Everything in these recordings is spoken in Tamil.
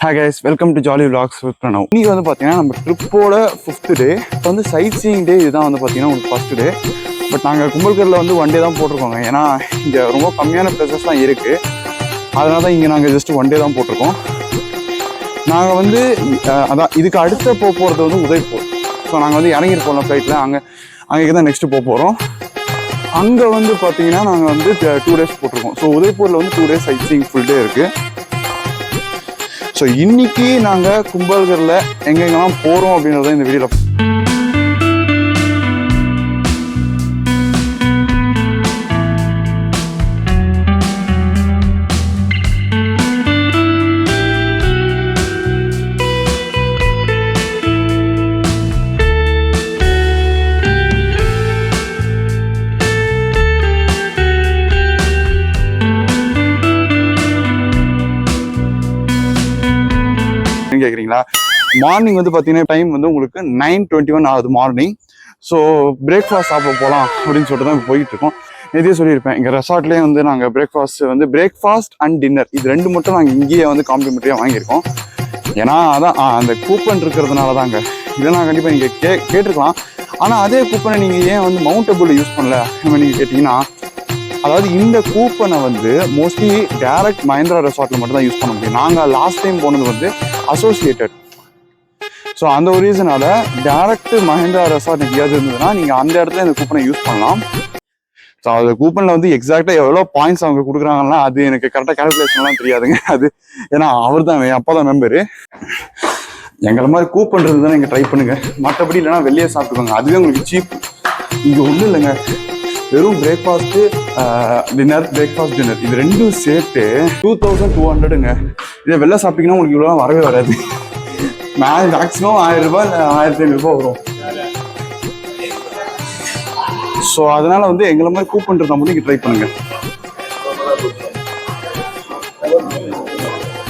Hi guys, welcome to Jolly Vlogs with Pranav. இன்னைக்கு வந்து பார்த்தீங்கன்னா நம்ம ட்ரிப்போட 5th டே. இப்போ வந்து சைட் சீயிங் டே இதுதான் வந்து பார்த்தீங்கன்னா உங்களுக்கு ஃபர்ஸ்ட் டே. பட் நாங்கள் கும்பல்கரில் வந்து 1 டே தான் போட்டிருக்கோங்க. ஏன்னா இங்கே ரொம்ப கம்மியான பிளேசஸ் தான் இருக்குது. அதனால தான் இங்கே நாங்கள் ஜஸ்ட் 1 டே தான் போட்டிருக்கோம். நாங்கள் வந்து அதான் இதுக்கு அடுத்த போகிறது வந்து உதய்பூர். ஸோ நாங்கள் வந்து இறங்கிட்டு போகலாம் ஃப்ளைட்டில். அங்கே தான் நெக்ஸ்ட்டு போகிறோம். அங்கே வந்து பார்த்தீங்கன்னா நாங்கள் வந்து 2 டேஸ் போட்டிருக்கோம். ஸோ உதய்பூரில் வந்து 2 days sightseeing full day இருக்குது. ஸோ இன்னைக்கு நாங்கள் கும்பல்கரில் எங்கெங்கெல்லாம் போகிறோம் அப்படின்றத இந்த வீடியோவில் கேட்குறீங்களா. மார்னிங் வந்து பார்த்தீங்கன்னா டைம் வந்து உங்களுக்கு 9:21 ஆகுது மார்னிங். ஸோ பிரேக்ஃபாஸ்ட் சாப்பிட போகலாம் அப்படின்னு சொல்லிட்டு தான் போயிட்டு இருக்கோம். நேற்றே சொல்லியிருப்பேன், எங்கள் ரெசார்ட்லேயே வந்து நாங்கள் பிரேக்ஃபாஸ்ட் அண்ட் டின்னர் இது 2 மட்டும் நாங்கள் இங்கேயே வந்து காம்ப்ளிமெண்ட்ரியாக வாங்கியிருக்கோம். ஏன்னா அதான் அந்த கூப்பன் இருக்கிறதுனால தாங்க. இதெல்லாம் கண்டிப்பாக நீங்கள் கேட்டிருக்கலாம். ஆனால் அதே கூப்பனை நீங்கள் ஏன் வந்து மவுண்டபிள் யூஸ் பண்ணல நம்ம நீங்கள் கேட்டிங்கன்னா, அதாவது இந்த கூப்பனை வந்து மோஸ்ட்லி டேரக்ட் மஹிந்திரா ரெசார்ட்டில் மட்டும் தான் யூஸ் பண்ண முடியும். நாங்கள் லாஸ்ட் டைம் போனது வந்து அசோசியேட்டட். ஸோ அந்த ஒரு ரீசனால டேரக்ட் மஹிந்திரா ரெசார்ட் எங்கேயாவது இருந்ததுன்னா நீங்கள் அந்த இடத்துல இந்த கூப்பனை யூஸ் பண்ணலாம். ஸோ அந்த கூப்பனில் வந்து எக்ஸாக்டாக எவ்வளோ பாயிண்ட்ஸ் அவங்க கொடுக்குறாங்கன்னா அது எனக்கு கரெக்டாக கேல்குலேஷன்லாம் தெரியாதுங்க. அது ஏன்னா அவர் தான் என் அப்பா தான் மெம்பரு. எங்களை மாதிரி கூப்பன் இருந்ததுன்னா நீங்கள் ட்ரை பண்ணுங்க. மற்றபடி இல்லைன்னா வெளியே சாப்பிட்டுக்கோங்க. அதுவே உங்களுக்கு சீப். இங்கே ஒன்றும் இல்லைங்க, வெறும் பிரேக்ஃபாஸ்ட்டு டின்னர் இது 2 சேர்த்து 2200ங்க. இதை வெளில சாப்பிட்டீங்கன்னா உங்களுக்கு இவ்வளோ வரவே வராது. மேக்ஸிமம் 1000 ரூபாய் இல்லை 1500 ரூபாய் வரும். ஸோ அதனால வந்து எங்களை மாதிரி கூப்பன் இருந்தால் மட்டும் இங்கே ட்ரை பண்ணுங்க.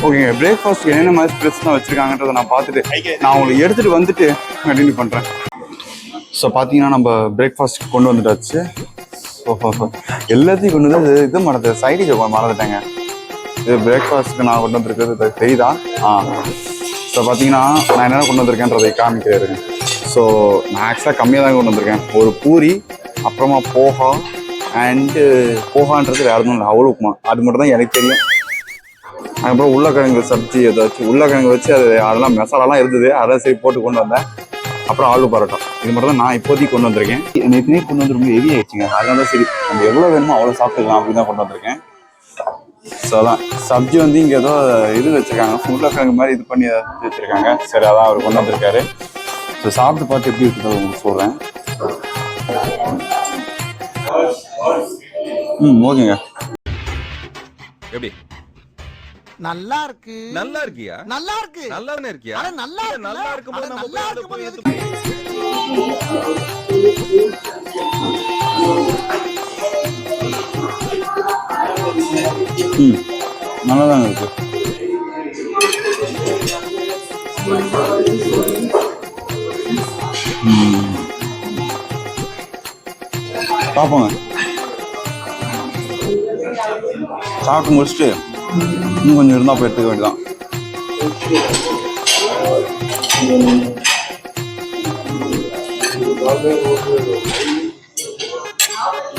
ஓகேங்க, பிரேக்ஃபாஸ்ட் என்னென்ன மாதிரி ஸ்ப்ரெட்ஸ்லாம் வச்சுருக்காங்கன்றதை நான் பார்த்துட்டு நான் உங்களுக்கு எடுத்துகிட்டு வந்துட்டு கண்டினியூ பண்ணுறேன். ஸோ பார்த்தீங்கன்னா நம்ம பிரேக்ஃபாஸ்ட் கொண்டு வந்துட்டாச்சு. எல்லாத்தையும் கொண்டு வந்து இது மறந்து சைடிஷ் மறந்துட்டேங்க. இது பிரேக்ஃபாஸ்ட்டுக்கு நான் கொண்டு வந்துருக்கிறது தெரியுதா? ஸோ பார்த்தீங்கன்னா நான் என்னென்ன கொண்டு வந்திருக்கேன்றதை காமிக்கிறாருங்க. ஸோ நான் ஆக்சுவலாக கம்மியாக தான் கொண்டு வந்திருக்கேன். ஒரு பூரி, அப்புறமா போகான்றது வேறு எதுவும் இல்லை, அவ்வளோ உப்புமா. அது மட்டும் தான் எனக்கு தெரியும். அதுக்கப்புறம் உருளைக்கிழங்கு சப்ஜி ஏதாச்சும் உருளைக்கிழங்கு வச்சு அதெல்லாம் மசாலாலாம் இருந்தது, அதை சரி போட்டு கொண்டு வந்தேன். அப்புறம் ஆலு பரோட்டா. இது மட்டும் தான் நான் இப்போதைக்கு கொண்டு வந்திருக்கேன். நேற்று கொண்டு வந்து ரொம்ப ஹெவி ஆயிடுச்சுங்க. அதனால தான் சரி நம்ம எவ்வளோ வேணுமோ அவ்வளோ சாப்பிட்டுக்கலாம் அப்படின்னு தான் கொண்டு வந்திருக்கேன். ஸோ அதான் சப்ஜி வந்து இங்கே ஏதோ இது வச்சுருக்காங்க, உருளைக்கிழங்கு மாதிரி இது பண்ணி வச்சுருக்காங்க. சரி அதான் அவர் கொண்டு வந்திருக்காரு. ஸோ சாப்பிட்டு பார்த்து எப்படி இருக்குதோ உங்களுக்கு சொல்கிறேன். ஓகேங்க. எப்படி? நல்லா இருக்கு. நல்லா இருக்கியா? நல்லா இருக்கு. நல்லா தானே இருக்கியா? அட நல்லா இருக்கு. நல்லா இருக்கும்போது நம்ம நல்லா இருக்கும்போது நல்லா தாங்க இருக்கு. பார்ப்போங்க. சாப்பிட்டு முடிச்சுட்டு இன்னும் கொஞ்சம் இருந்தால் போய் எடுத்துக்க வேண்டியதான்.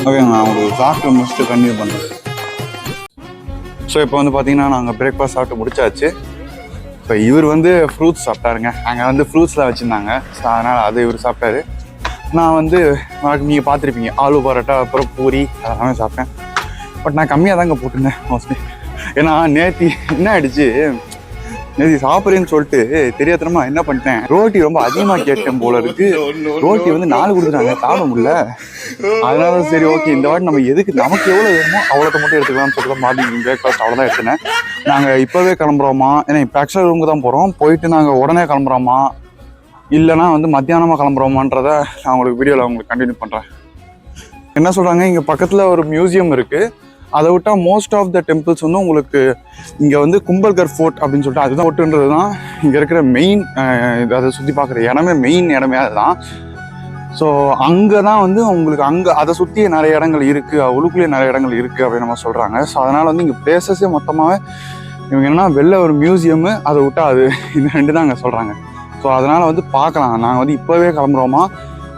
ஓகேங்க, நான் உங்களுக்கு சாப்பிட்டு முடிச்சுட்டு கண்டினியூ பண்ணுறேன். ஸோ இப்போ வந்து பார்த்தீங்கன்னா நாங்கள் பிரேக்ஃபாஸ்ட் சாப்பிட்டு முடிச்சாச்சு. இப்போ இவர் வந்து ஃப்ரூட்ஸ் சாப்பிட்டாருங்க. அங்கே வந்து ஃப்ரூட்ஸ்லாம் வச்சுருந்தாங்க. ஸோ அதனால் அது இவர் சாப்பிட்டாரு. நான் வந்து நீங்கள் பார்த்துருப்பீங்க ஆலு பரோட்டா அப்புறம் பூரி அதெல்லாமே சாப்பிட்டேன். பட் நான் கம்மியாக தாங்க போட்டிருந்தேன் மோஸ்ட்லி. ஏன்னா நேற்று என்ன ஆயிடுச்சு, நேற்று சாப்பிட்றேன்னு சொல்லிட்டு தெரியாதனமா என்ன பண்ணிட்டேன், ரோட்டி ரொம்ப அதிகமாக கேட்டேன் போல இருக்கு. ரோட்டி வந்து 4 கொடுத்துட்டாங்க, சாப்பிட முடியல. அதனால சரி ஓகே, இந்த வாட்டி நம்ம எதுக்கு நமக்கு எவ்வளோ வேணுமோ அவ்வளோத்த மட்டும் எடுத்துக்கலாம்னு சொல்லிட்டு மார்னிங் பிரேக்ஃபாஸ்ட் அவ்வளோதான் எடுத்துனேன். நாங்கள் இப்போவே கிளம்புறோமா, ஏன்னா இப்போ ஆக்சுவலாக ரூமுக்கு தான் போகிறோம், போயிட்டு நாங்கள் உடனே கிளம்புறோமா இல்லைனா வந்து மத்தியானமாக கிளம்புறோமான்றதை நான் உங்களுக்கு வீடியோவில் உங்களுக்கு கண்டினியூ பண்ணுறேன். என்ன சொல்கிறாங்க, இங்கே பக்கத்தில் ஒரு மியூசியம் இருக்குது. அதை விட்டால் மோஸ்ட் ஆஃப் த டெம்பிள்ஸ் வந்து உங்களுக்கு இங்கே வந்து கும்பல்கர் ஃபோர்ட் அப்படின்னு சொல்லிட்டு அதுதான் ஃபோர்ட்டுன்றது தான் இங்கே இருக்கிற மெயின். அதை சுற்றி பார்க்குற மெயின் இடமே அதுதான். ஸோ அங்கே தான் வந்து உங்களுக்கு அங்கே அதை சுற்றி நிறைய இடங்கள் இருக்குது, உள்ளுக்குள்ளேயே நிறைய இடங்கள் இருக்குது அப்படின்னு நம்ம சொல்கிறாங்க. ஸோ அதனால் வந்து இங்கே பிளேசஸே மொத்தமாகவே இவங்க என்னன்னா வெளில ஒரு மியூசியமு, அதை விட்டா அது இந்த 2 தான் அங்கே சொல்கிறாங்க. ஸோ அதனால் வந்து பார்க்கலாம், நாங்கள் வந்து இப்போவே கிளம்புறோமா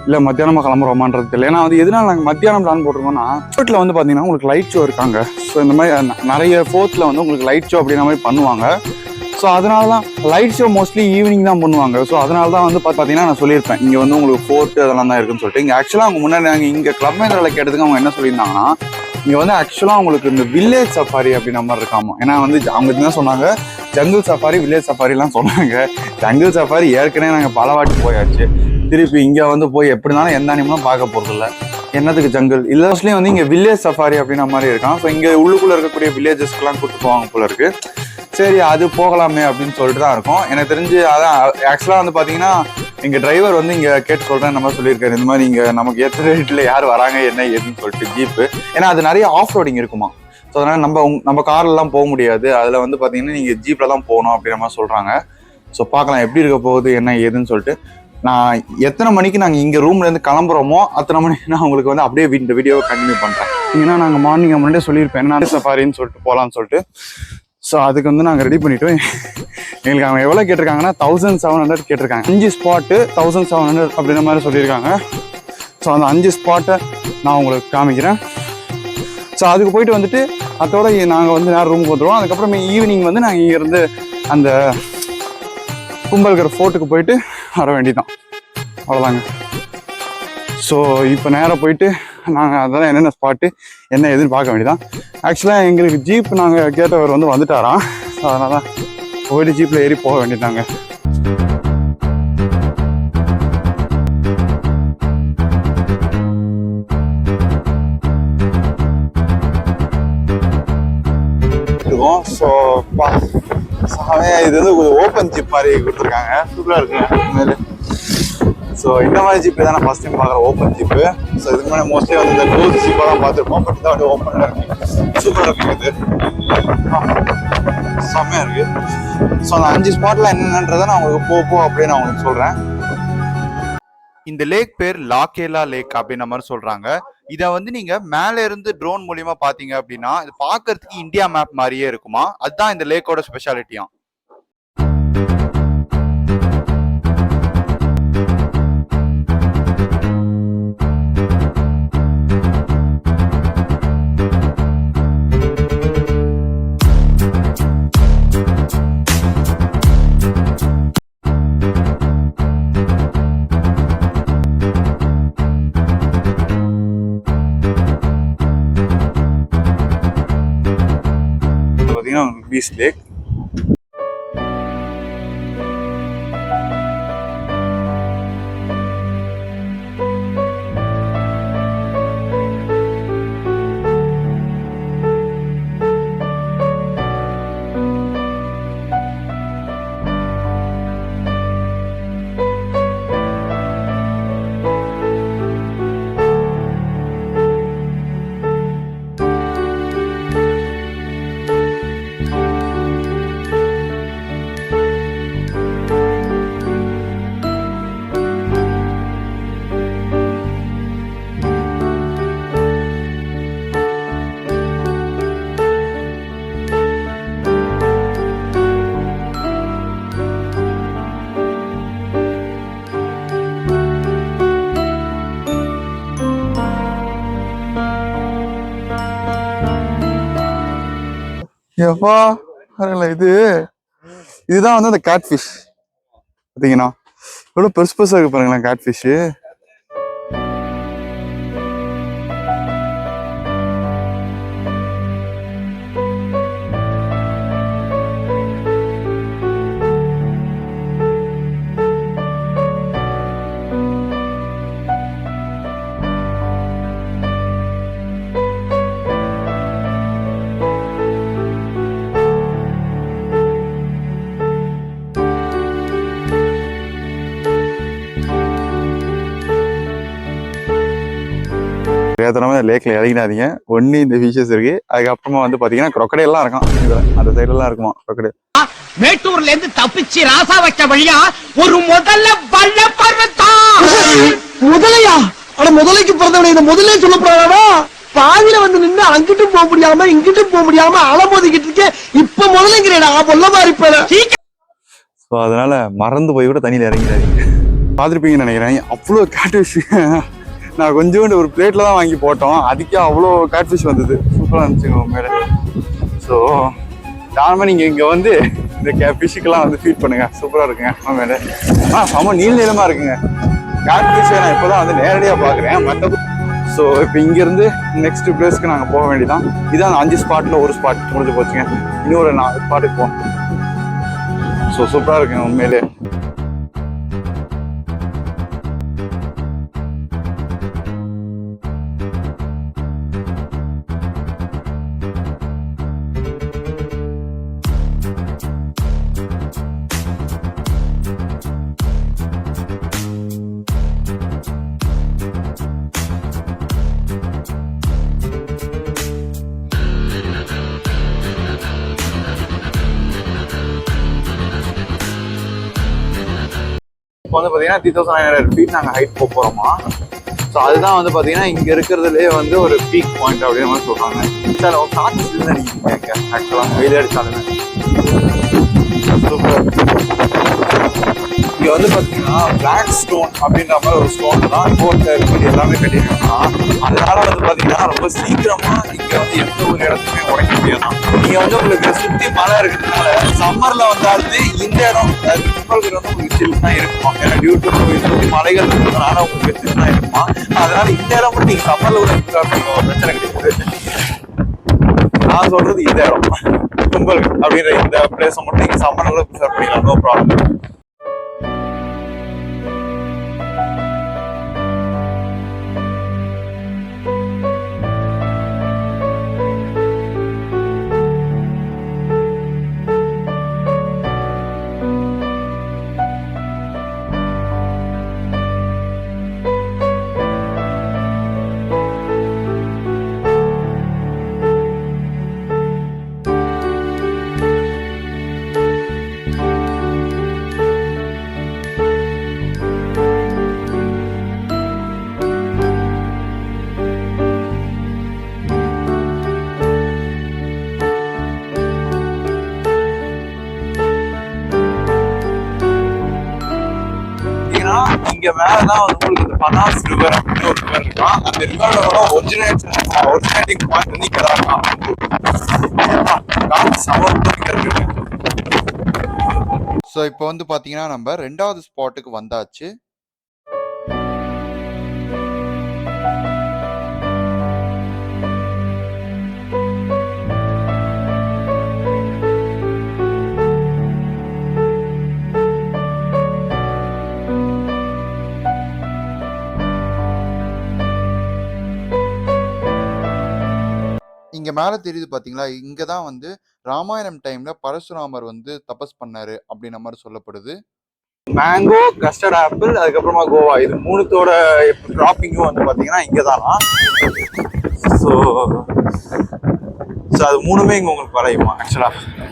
இல்லை மத்தியானமாக கிளம்புறோமான்றது தெரியல. ஏன்னா வந்து எதனால் நாங்கள் மத்தியானம் பிளான் போட்டிருக்கோம்னா, ஃபோர்ட்டில் வந்து பார்த்தீங்கன்னா உங்களுக்கு லைட் ஷோ இருக்காங்க. ஸோ இந்த மாதிரி நிறைய ஃபோர்த்தில் வந்து உங்களுக்கு லைட் ஷோ அப்படின்ற மாதிரி பண்ணுவாங்க. ஸோ அதனால தான் லைட் ஷோ மோஸ்ட்லி ஈவினிங் தான் பண்ணுவாங்க. ஸோ அதனால தான் வந்து பார்த்தீங்கன்னா நான் சொல்லியிருப்பேன் இங்கே வந்து உங்களுக்கு ஃபோர்ட்டு அதெல்லாம் தான் இருக்குன்னு சொல்லிட்டு. இங்கே ஆக்சுவலாக அவங்க முன்னாடி நாங்கள் இங்கே கிளப் மேந்திராவில் கேட்டதுக்கு அவங்க என்ன சொல்லியிருந்தாங்கன்னா, இங்கே வந்து ஆக்சுவலாக உங்களுக்கு இந்த வில்லேஜ் சஃபாரி அப்படின்ற மாதிரி இருக்காமோ. ஏன்னா வந்து அவங்க என்ன சொன்னாங்க, ஜங்கிள் சஃபாரி வில்லேஜ் சஃபாரிலாம் சொன்னாங்க. ஜங்கிள் சஃபாரி ஏற்கனவே நாங்கள் பல வாட்டி போயாச்சு, திருப்பி இங்கே வந்து போய் எப்படினாலும் எந்த அனிமலும் பார்க்க போகிறதில்ல, என்னத்துக்கு ஜங்கிள் இல்லை. மோஸ்ட்லி வந்து இங்கே வில்லேஜ் சஃபாரி அப்படின்ற மாதிரி இருக்கான். ஸோ இங்கே உள்ளுக்குள்ளே இருக்கக்கூடிய வில்லேஜஸ்க்கெலாம் கூப்பிட்டு போவாங்க போல இருக்கு. சரி அது போகலாமே அப்படின்னு சொல்லிட்டு தான் இருக்கும். எனக்கு தெரிஞ்சு அதான் ஆக்சுவலாக வந்து பார்த்தீங்கன்னா எங்கள் டிரைவர் வந்து இங்கே கேட்டு சொல்கிறேன் நம்ம சொல்லியிருக்காரு, இந்த மாதிரி இங்கே நமக்கு ஏற்ற ரேட்டில் யார் வராங்க என்ன ஏதுன்னு சொல்லிட்டு ஜீப்பு. ஏன்னா அது நிறைய ஆஃப் ரோடிங் இருக்குமா. ஸோ அதனால் நம்ம கார்லலாம் போக முடியாது, அதில் வந்து பார்த்தீங்கன்னா நீங்கள் ஜீப்பில் தான் போகணும் அப்படின்ற மாதிரி சொல்கிறாங்க. ஸோ பார்க்கலாம் எப்படி இருக்க போகுது என்ன ஏதுன்னு சொல்லிட்டு. நான் எத்தனை மணிக்கு நாங்கள் இங்கே ரூம்லேருந்து கிளம்புறோமோ அத்தனை மணிக்கு நான் உங்களுக்கு வந்து அப்படியே இந்த வீடியோவை கண்டினியூ பண்ணுறேன். ஏன்னா நாங்கள் மார்னிங் முன்னாடியே சொல்லியிருப்பேன் என்ன சஃபாரின்னு சொல்லிட்டு போகலான்னு சொல்லிட்டு. ஸோ அதுக்கு வந்து நாங்கள் ரெடி பண்ணிவிட்டோம். எங்களுக்கு அவங்க எவ்வளோ கேட்டிருக்காங்கன்னா 1700 கேட்டிருக்காங்க. 5 ஸ்பாட்டு 1700 அப்படின்ற மாதிரி சொல்லியிருக்காங்க. ஸோ அந்த 5 ஸ்பாட்டை நான் உங்களுக்கு காமிக்கிறேன். ஸோ அதுக்கு போயிட்டு வந்துட்டு அதோட நாங்கள் வந்து நேரம் ரூமுக்கு வந்துடுவோம். அதுக்கப்புறம் ஈவினிங் வந்து நாங்கள் இங்கேருந்து அந்த கும்பல்கர் ஃபோர்ட்டுக்கு போயிட்டு வர வேண்டியதான், அவ்வளோதாங்க. ஸோ இப்போ நேராக போயிட்டு நாங்கள் அதெல்லாம் என்னென்ன ஸ்பாட்டு என்ன எதுன்னு பார்க்க வேண்டியதான். ஆக்சுவலாக எங்களுக்கு ஜீப் நாங்கள் கேட்டவர் வந்து வந்துட்டாராம். ஸோ அதனால தான் போயிட்டு ஜீப்பில் ஏறி போக வேண்டியதாங்க. ஸோ இது வந்து கொஞ்சம் ஓப்பன் ஜீப் மாதிரி கொடுத்துருக்காங்க, சூப்பராக இருக்குங்க உண்மையிலே. ஸோ இந்த மாதிரி ஜீப்பு தான் நான் ஃபஸ்ட் டைம் பார்க்குறேன், ஓப்பன் ஜீப்பு. ஸோ இதுக்கு முன்னாடி மோஸ்ட்லி வந்து இந்த க்ளோஸ் ஜீப்பாக தான் பார்த்துருப்போம். பட் இதான் வந்து ஓப்பனில் இருக்குது, சூப்பராக இருக்குது, செம்மையாக இருக்குது. ஸோ அந்த 5 ஸ்பாட்டில் என்னென்னன்றதை நான் உங்களுக்கு போ அப்படின்னு நான் உங்களுக்கு சொல்கிறேன். இந்த லேக் பேர் லாகேலா லேக் அப்படின்ற மாதிரி சொல்கிறாங்க. இதை வந்து நீங்கள் மேலே இருந்து ட்ரோன் மூலியமா பார்த்தீங்க அப்படின்னா இது பார்க்கறதுக்கு இந்தியா மேப் மாதிரியே இருக்குமா. அதுதான் இந்த லேக்கோட ஸ்பெஷாலிட்டியாம். பீச் லேக். எப்பா இதுதான் வந்து அந்த கேட் ஃபிஷ் பார்த்தீங்கன்னா எவ்வளோ பெருசு பெருசாக இருக்கு பாருங்களேன் கேட் ஃபிஷ்ஷு. ஏத்தனமா லேக்ல இறங்கிடாதீங்க, ஒண்ணு இந்த ஃபிஷஸ் இருக்கு. அதுக்கப்புறமா வந்து பாத்தீங்கன்னா crocodile எல்லாம் இருக்கான் இதுல, அந்த சைடுல எல்லாம் இருக்குமா crocodile. மேட்டூர்ல இருந்து தப்பிச்சு ராசா வச்ச வழியா ஒரு முதல்ல வல்ல பர்வதா முதலையா? அட முதலைக்கு பிறந்தவனே, இத முதல்ல சொல்லப்படாதா? பாதியில வந்து நின்று அங்கிட்டும் போக முடியாம இங்கிட்டும் போக முடியாம அலமோதிக்கிட்டு இருக்கேன். இப்ப முதல்ல பொல்ல மாதிரி போல. ஸோ அதனால மறந்து போய் கூட தண்ணியில் இறங்கிறாரு. பார்த்துருப்பீங்கன்னு நினைக்கிறேன். அவ்வளோ கேட்ஃபிஷ் நான் கொஞ்சோண்டு ஒரு பிளேட்டில் தான் வாங்கி போட்டோம். அதுக்கே அவ்வளோ கேட்ஃபிஷ் வந்தது. சூப்பராக இருந்துச்சுங்க உண்மையில. ஸோ தாராளமாக நீங்கள் இங்கே வந்து இந்த ஃபிஷ்ஷுக்கெல்லாம் வந்து ஃபீட் பண்ணுங்க. சூப்பராக இருக்குங்க உண்மையில. செம்ம நீளமாக இருக்குங்க கேட்ஃபிஷ்ஷை. நான் இப்போ தான் வந்து நேரடியாக பார்க்குறேன். மற்றபடி ஸோ இப்போ இங்கேருந்து நெக்ஸ்ட் பிளேஸ்க்கு நாங்கள் போக வேண்டியதான். இதான் அந்த 5 ஸ்பாட்டில் ஒரு ஸ்பாட் முடிஞ்சு போச்சுங்க. இன்னொரு 4 ஸ்பாட்டுக்கு போவோம். ஸோ சூப்பராக இருக்குங்க உண்மையிலே. இப்போ வந்து பார்த்தீங்கன்னா 3900 feet நாங்கள் ஹைட் போக போகிறோமா. ஸோ அதுதான் வந்து பார்த்தீங்கன்னா இங்கே இருக்கிறதுலே வந்து ஒரு பீக் பாயிண்ட் அப்படின்னு மாதிரி சொல்கிறாங்க. சார் அவங்க காற்று தான் நீங்கள் ஆக்சுவலாக வெயில் அடித்தாலுமே சூப்பர். இங்கே வந்து பார்த்தீங்கன்னா பிளாக் ஸ்டோன் அப்படின்ற மாதிரி ஒரு ஸ்டோன் தான் கோட்டை இருக்குது எல்லாமே கட்டியிருக்காங்க. அதனால வந்து பார்த்தீங்கன்னா ரொம்ப சீக்கிரமாக இங்கே வந்து எந்த ஒரு இடத்துக்குமே உடைக்க முடியாது. நீங்கள் வந்து உங்களுக்கு சுற்றி மழை இருக்கிறதுனால சம்மரில் வந்தாலுமே இந்த இடம் உங்களுக்கு வந்து உங்களுக்கு சில் தான் இருக்குமா. ஏன்னா டியூ டு சுற்றி மலைகள் இருக்கிறதுனால உங்களுக்கு சில் தான் இருக்குமா. அதனால இந்த இடம் மட்டும் நீங்கள் சம்மரில் கூட இருக்கு அப்படிங்கிற ஒரு பிரச்சனை கிடையாது. நான் சொல்றது இந்த இடம் கும்பல் அப்படின்ற இந்த பிளேஸை மட்டும் நீங்கள் சம்மரில் கூட ப்ரிஃபர் பண்ணிக்கலாம். No problem. இங்க மேலதான் வந்து உங்களுக்கு இந்த பனாஸ் ரிவர் அப்படின்னு ஒரு ரிவர் இருக்கான். அந்த ரிவரோட ஒரிஜினேட்டிங் பாயிண்ட் வந்து இங்க தான் இருக்கான். ஸோ இப்போ வந்து பாத்தீங்கன்னா நம்ம 2வது ஸ்பாட்டுக்கு வந்தாச்சு. இங்க மேல தெரியுது பாத்தீங்களா, இங்கதான் வந்து ராமாயணம் டைம்ல பரசுராமர் வந்து தபஸ் பண்ணாரு அப்படின்ற மாதிரி சொல்லப்படுது. மேங்கோ, கஸ்டர்ட் ஆப்பிள், அதுக்கப்புறமா கோவா, இது மூணுத்தோட டிராப்பிங்கும் வந்து பாத்தீங்கன்னா இங்கதானா. ஸோ அது மூணுமே இங்க உங்களுக்கு விளையுமா. ஆக்சுவலா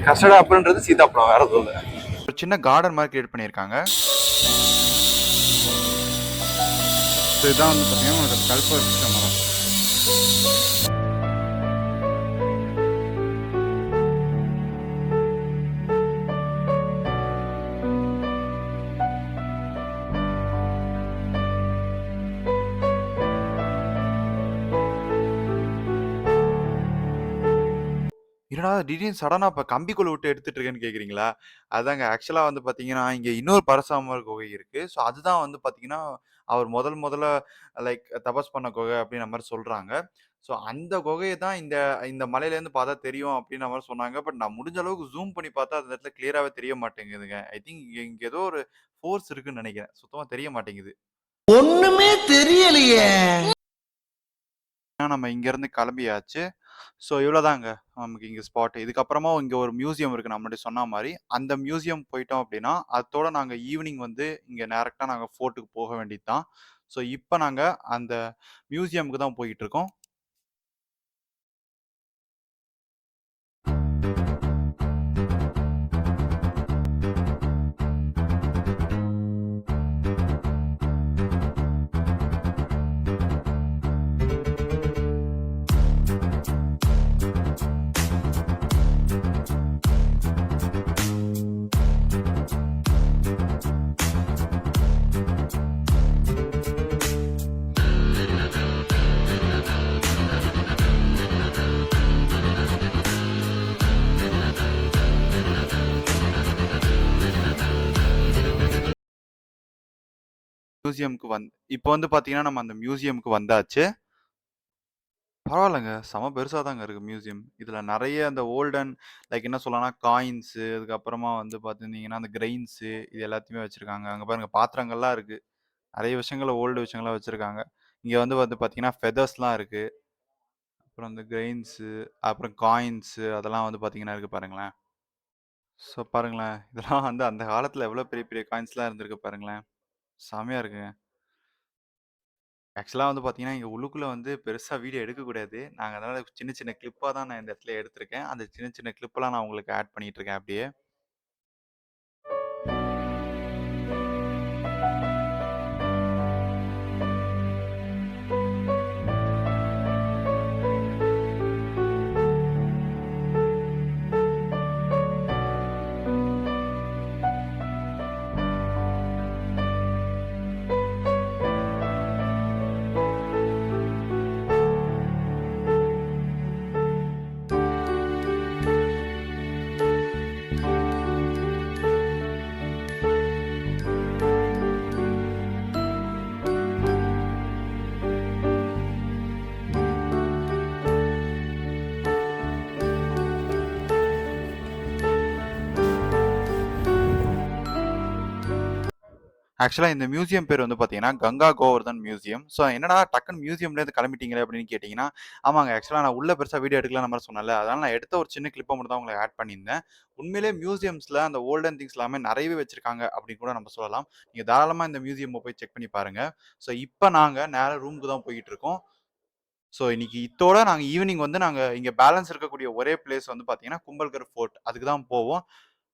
கஸ்டர்ட் ஆப்பிள்ன்றது சீதாப்பழம், வேற எதுவும் இல்லை. ஒரு சின்ன கார்டன் மாதிரி கிரியேட் பண்ணியிருக்காங்க. இதுதான் வந்து பாத்தீங்கன்னா கல்பவருஷ மரம். என்னடா திடீர்னு சடனா இப்போ கம்பிக்குள்ள விட்டு எடுத்துட்டு இருக்கேன்னு கேட்குறீங்களா? அதாங்க ஆக்சுவலா வந்து பார்த்தீங்கன்னா, இங்க இன்னொரு பரசுராமர் குகை இருக்கு. ஸோ அதுதான் வந்து பார்த்தீங்கன்னா, அவர் முதல்ல லைக் தபஸ் பண்ண குகை அப்படின்ற மாரி சொல்றாங்க. ஸோ அந்த குகைய தான் இந்த இந்த மலையிலேருந்து பார்த்தா தெரியும் அப்படின்ற மாரி சொன்னாங்க. பட் நான் முடிஞ்ச அளவுக்கு ஜூம் பண்ணி பார்த்தா அந்த இடத்துல கிளியராவே தெரிய மாட்டேங்குதுங்க. ஐ திங்க் இங்க ஏதோ ஒரு ஃபோர்ஸ் இருக்குன்னு நெனைக்கிறேன். சுத்தமா தெரிய மாட்டேங்குது. ஒண்ணுமே தெரியலையே. நம்ம இங்கேருந்து கிளம்பியாச்சு. ஸோ இவ்வளோதாங்க நமக்கு இங்கே ஸ்பாட். இதுக்கப்புறமா இங்கே ஒரு மியூசியம் இருக்குது. நான் முன்னாடி சொன்ன மாதிரி அந்த மியூசியம் போயிட்டோம் அப்படின்னா அதோட நாங்கள் ஈவினிங் வந்து இங்கே டேரெக்டாக நாங்கள் ஃபோர்ட்டுக்கு போக வேண்டியது தான். ஸோ இப்போ நாங்கள் அந்த மியூசியமுக்கு தான் போயிட்டு இருக்கோம். மியூசியம்க்கு இப்போ வந்து பார்த்தீங்கன்னா, நம்ம அந்த மியூசியம்க்கு வந்தாச்சு. பரவாயில்லங்க. செம பெருசா தாங்க இருக்கு மியூசியம். இதுல நெறைய அந்த ஓல்டன் லைக் என்ன சொல்லலாம்னா, காயின்ஸு அதுக்கப்புறமா வந்து பார்த்துருந்தீங்கன்னா, அந்த கிரெயின்ஸு இது எல்லாத்தையுமே வச்சிருக்காங்க. அங்க பாருங்க பாத்திரங்கள்லாம் இருக்கு. நெறைய விஷயங்கள ஓல்டு விஷயங்கள்லாம் வச்சிருக்காங்க. இங்க வந்து பார்த்தீங்கன்னா, ஃபெதர்ஸ்லாம் இருக்கு. அப்புறம் இந்த கிரெயின்ஸு, அப்புறம் காயின்ஸு அதெல்லாம் வந்து பார்த்தீங்கன்னா இருக்கு பாருங்களேன். ஸோ பாருங்களேன். இதெல்லாம் வந்து அந்த காலத்துல எவ்வளோ பெரிய பெரிய காயின்ஸ்லாம் இருந்திருக்கு பாருங்களேன். செமையா இருக்குங்க. ஆக்சுவலா வந்து பார்த்தீங்கன்னா, இங்க உள்ளுக்குள்ள வந்து பெருசா வீடியோ எடுக்கக்கூடாது. நாங்க அதனால சின்ன சின்ன கிளிப்பா தான் நான் இந்த இடத்துல எடுத்திருக்கேன். அந்த சின்ன சின்ன கிளிப்லாம் நான் உங்களுக்கு ஆட் பண்ணிட்டு இருக்கேன் அப்படியே. ஆக்சுவலா இந்த மியூசியம் பேர் வந்து பார்த்தீங்கன்னா, கங்கா கோவர்தன் மியூசியம். ஸோ என்னடா டக்குன்னு மியூசியம்லேருந்து கிளம்பிட்டீங்களே அப்படின்னு கேட்டீங்கன்னா, ஆமாங்க. ஆக்சுவலா நான் உள்ள பெருசா வீடியோ எடுக்கலன்ற மாரி சொன்னேன்ல. அதனால நான் எடுத்த ஒரு சின்ன கிளிப்ப மட்டும் தான் உங்களுக்கு ஆட் பண்ணியிருந்தேன். உண்மையிலேயே மியூசியம்ஸ்ல அந்த ஓல்டன் திங்ஸ் எல்லாமே நெறையவே வச்சிருக்காங்க அப்படின்னு கூட நம்ம சொல்லலாம். நீங்க தாராளமா இந்த மியூசியம்ம போய் செக் பண்ணி பாருங்க. ஸோ இப்ப நாங்க நேரா ரூமுக்கு தான் போயிட்டு இருக்கோம். ஸோ இன்னைக்கு இத்தோட நாங்க ஈவினிங் வந்து நாங்க இங்க பேலன்ஸ் இருக்கக்கூடிய ஒரே பிளேஸ் வந்து பார்த்தீங்கன்னா, கும்பல்கர் ஃபோர்ட். அதுக்கு தான் போவோம்.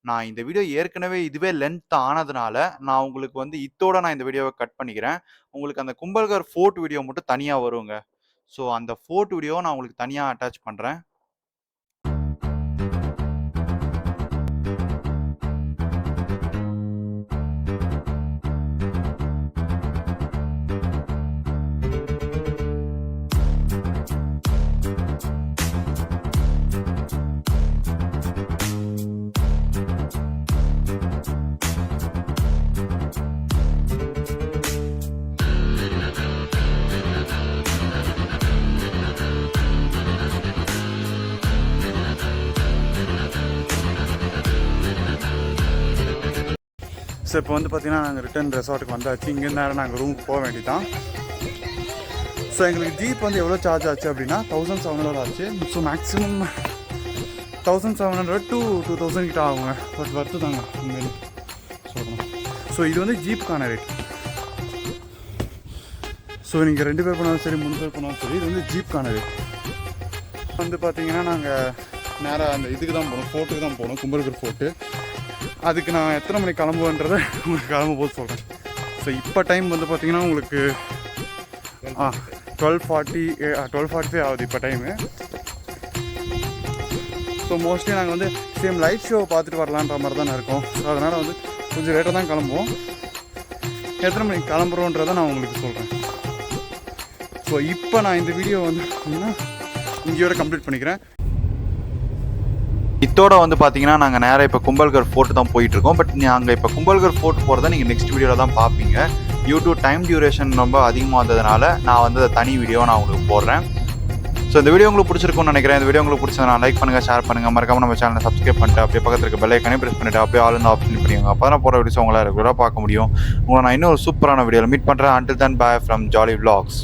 நான் இந்த வீடியோ ஏற்கனவே இதுவே லென்த் ஆனதுனால, நான் உங்களுக்கு வந்து இத்தோட நான் இந்த வீடியோவ கட் பண்ணிக்கிறேன். உங்களுக்கு அந்த கும்பல்கர் ஃபோர்ட் வீடியோ மட்டும் தனியா வருங்க. ஸோ அந்த ஃபோர்ட் வீடியோவ நான் உங்களுக்கு தனியா அட்டாச் பண்றேன். ஸோ இப்போ வந்து பார்த்தீங்கன்னா, நாங்கள் ரிட்டர்ன் ரெசார்ட்டுக்கு வந்தாச்சு. இங்கேருந்து நேரா நாங்கள் ரூமுக்கு போக வேண்டியதுதான். ஸோ எங்களுக்கு ஜீப் வந்து எவ்வளோ சார்ஜ் ஆச்சு அப்படின்னா 1700 ஆச்சு. ஸோ மேக்ஸிமம் 1700 to 2000 கிட்ட ஆகுங்க. பட் வர்த்து தாங்க உண்மையிலே சொல்லணும். ஸோ இது வந்து ஜீப்புக்கான ரேட். ஸோ நீங்கள் 2 பேர் போனாலும் சரி 3 பேர் போனாலும் சரி, இது வந்து ஜீப்புக்கான ரேட். வந்து பார்த்தீங்கன்னா, நாங்கள் நேராக அந்த இதுக்கு தான் போகணும், ஃபோர்ட்டுக்கு தான் போகணும், கும்பல்கர் ஃபோர்ட்டு. அதுக்கு நான் எத்தனை மணிக்கு கிளம்புவேன்றதை உங்களுக்கு கிளம்பும் போது சொல்கிறேன். ஸோ இப்போ டைம் வந்து பார்த்தீங்கன்னா உங்களுக்கு 12:45 ஆகுது இப்போ டைமு. ஸோ மோஸ்ட்லி நாங்கள் வந்து சேம் லைட் ஷோ பார்த்துட்டு வரலான்ற மாதிரி தானே இருக்கோம். ஸோ அதனால் வந்து கொஞ்சம் லேட்டாக தான் கிளம்புவோம். எத்தனை மணிக்கு கிளம்புறோன்றதை நான் உங்களுக்கு சொல்கிறேன். ஸோ இப்போ நான் இந்த வீடியோ வந்து இங்கேயோட கம்ப்ளீட் பண்ணிக்கிறேன். இத்தோட வந்து பார்த்தீங்கன்னா, நாங்கள் நேராக இப்போ கும்பல்கர் ஃபோர்ட் தான் போயிட்டுருக்கோம். பட் நாங்கள் இப்போ கும்பல்கர் ஃபோர்ட் போகிறத நீங்கள் நெக்ஸ்ட் வீடியோவில் தான் பார்ப்பீங்க. யூடியூப் டைம் டியூரேஷன் ரொம்ப அதிகமாக வந்ததுனால நான் வந்து தனி வீடியோ நான் உங்களுக்கு போடுறேன். ஸோ இந்த வீடியோ உங்களுக்கு பிடிச்சிருக்கும்னு நினைக்கிறேன். இந்த வீடியோ உங்களுக்கு பிடிச்சதுனா லைக் பண்ணுங்கள், ஷேர் பண்ணுங்கள், மறக்காம நம்ம சேனலை சப்ஸ்கிரைப் பண்ணிட்டு அப்படியே பக்கத்தில் இருக்க பெல் ஐக்கானே ப்ரெஸ் பண்ணிவிட்டு அப்படியே ஆல் இந்த ஆப்ஷன் பண்ணிக்கோங்க. அப்போ தான் போகிற வீடியோஸ் உங்களால் ரெகுலராக பார்க்க முடியும். உங்களை நான் இன்னும் ஒரு சூப்பரான வீடியோவில் மீட் பண்ணுறேன். Until then, bye from Jolly Vlogs.